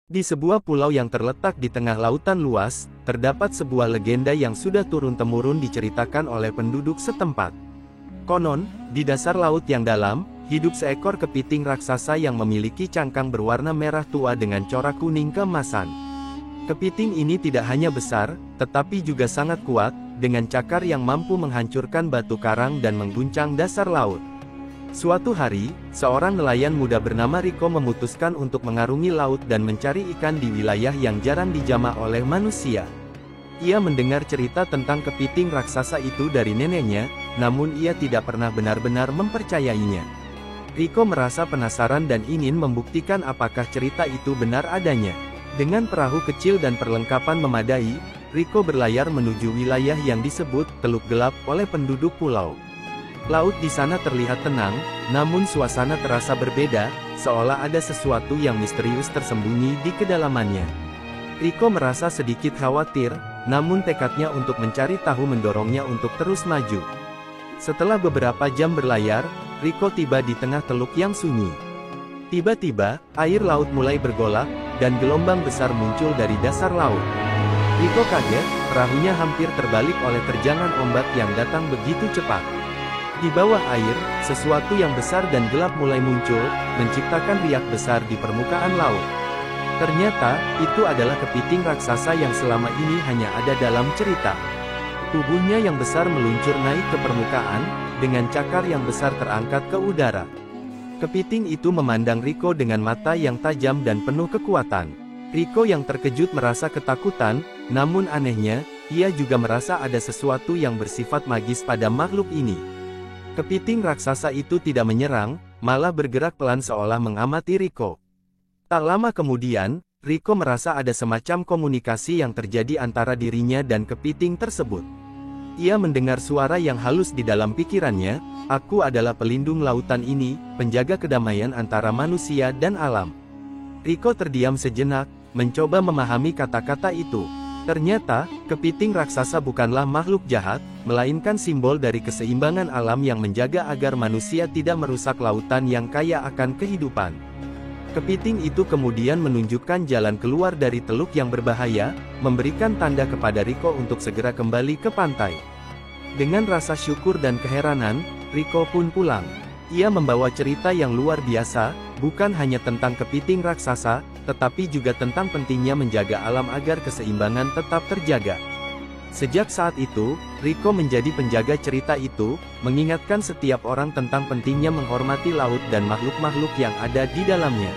Di sebuah pulau yang terletak di tengah lautan luas, terdapat sebuah legenda yang sudah turun-temurun diceritakan oleh penduduk setempat. Konon, di dasar laut yang dalam, hidup seekor kepiting raksasa yang memiliki cangkang berwarna merah tua dengan corak kuning keemasan. Kepiting ini tidak hanya besar, tetapi juga sangat kuat, dengan cakar yang mampu menghancurkan batu karang dan mengguncang dasar laut. Suatu hari, seorang nelayan muda bernama Rico memutuskan untuk mengarungi laut dan mencari ikan di wilayah yang jarang dijamah oleh manusia. Ia mendengar cerita tentang kepiting raksasa itu dari neneknya, namun ia tidak pernah benar-benar mempercayainya. Rico merasa penasaran dan ingin membuktikan apakah cerita itu benar adanya. Dengan perahu kecil dan perlengkapan memadai, Rico berlayar menuju wilayah yang disebut Teluk Gelap oleh penduduk pulau. Laut di sana terlihat tenang, namun suasana terasa berbeda, seolah ada sesuatu yang misterius tersembunyi di kedalamannya. Rico merasa sedikit khawatir, namun tekadnya untuk mencari tahu mendorongnya untuk terus maju. Setelah beberapa jam berlayar, Rico tiba di tengah teluk yang sunyi. Tiba-tiba, air laut mulai bergolak, dan gelombang besar muncul dari dasar laut. Rico kaget, perahunya hampir terbalik oleh terjangan ombak yang datang begitu cepat. Di bawah air, sesuatu yang besar dan gelap mulai muncul, menciptakan riak besar di permukaan laut. Ternyata, itu adalah kepiting raksasa yang selama ini hanya ada dalam cerita. Tubuhnya yang besar meluncur naik ke permukaan, dengan cakar yang besar terangkat ke udara. Kepiting itu memandang Rico dengan mata yang tajam dan penuh kekuatan. Rico yang terkejut merasa ketakutan, namun anehnya, ia juga merasa ada sesuatu yang bersifat magis pada makhluk ini. Kepiting raksasa itu tidak menyerang, malah bergerak pelan seolah mengamati Rico. Tak lama kemudian, Rico merasa ada semacam komunikasi yang terjadi antara dirinya dan kepiting tersebut. Ia mendengar suara yang halus di dalam pikirannya, "Aku adalah pelindung lautan ini, penjaga kedamaian antara manusia dan alam." Rico terdiam sejenak, mencoba memahami kata-kata itu. Ternyata, kepiting raksasa bukanlah makhluk jahat, melainkan simbol dari keseimbangan alam yang menjaga agar manusia tidak merusak lautan yang kaya akan kehidupan. Kepiting itu kemudian menunjukkan jalan keluar dari teluk yang berbahaya, memberikan tanda kepada Rico untuk segera kembali ke pantai. Dengan rasa syukur dan keheranan, Rico pun pulang. Ia membawa cerita yang luar biasa, bukan hanya tentang kepiting raksasa, tetapi juga tentang pentingnya menjaga alam agar keseimbangan tetap terjaga. Sejak saat itu, Rico menjadi penjaga cerita itu, mengingatkan setiap orang tentang pentingnya menghormati laut dan makhluk-makhluk yang ada di dalamnya.